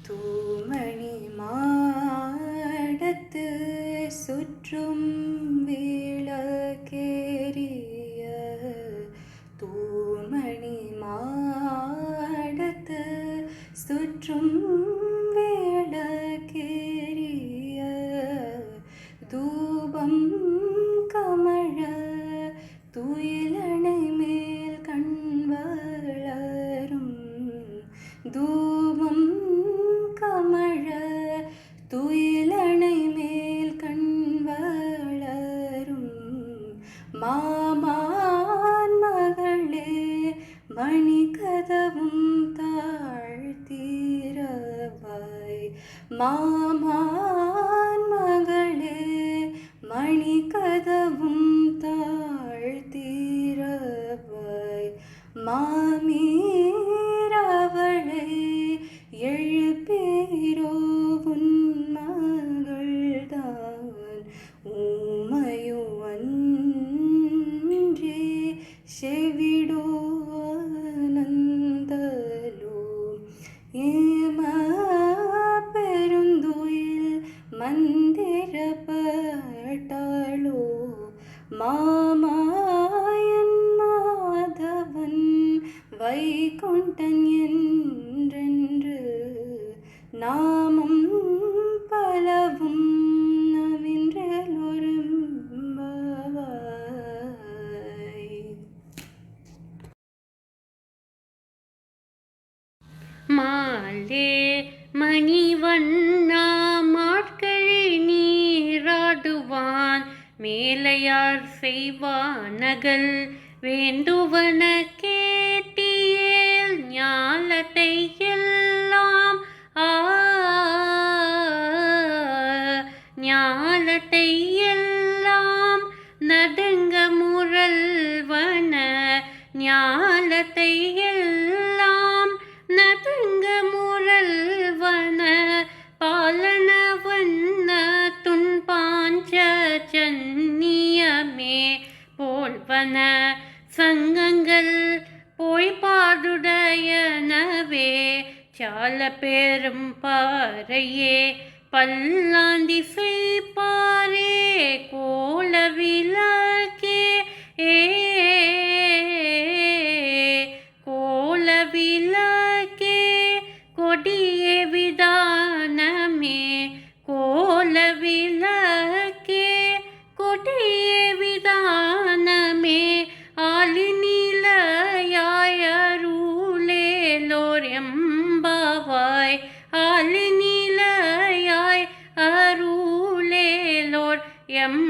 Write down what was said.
தூமணி மாடத்து சுற்றும் விளக்கேறிய தூமணி மாடத்து சுற்றும் விளக்கேறிய தூபம் கமழ துயிலணை மேல் கண் வளரும் தூபம் கமழ துயிலணை மேல் கண் வளரும் மாமான் மகளே மணிக்கதவும் தாழ்த்திரவாய் மாமான் மகளே மணிக்கதவும் தாழ்த்திரவாய் மாமீரவளை எழுப்பீரோ உன் மகள்தான் ஊமையோ அன்றே செவிடோ அனந்தலோ ஏம பெருந்துயில் மந்திரப்பட்டாளோ மாமாயன் மாதவன் வைகுண்டன் என்றென்று நாமம் பலவும் நவின்றலொரும்பாவாய். மாலே மணிவண்ணா மாட்கழி நீராடுவான் மேலையார் செய்வானகல் வேண்டுவன கேட்டியேல் ஞாலத்தை எல்லாம் ஞாலத்தை எல்லாம் நடுங்க முரல்வன ஞாலத்தை எல்லாம் நடுங்க முரல்வன பாலனவண்ண துன்பாஞ்ச ஜன்னியமே போல்வன சங்கங்கள் போய்பாடுடையனவே சால பெரும் பாறையே பல்லாந்தி செய்பாரே கோல விளக்கே கோல விளக்கே கொடியே விதானமே கோல விளக்கே கொடியே விதானமே ஆலிநிலையாயருளேலோர் எம்பாவாய் ஆலிநிலையாய் அருளேலோர் எம்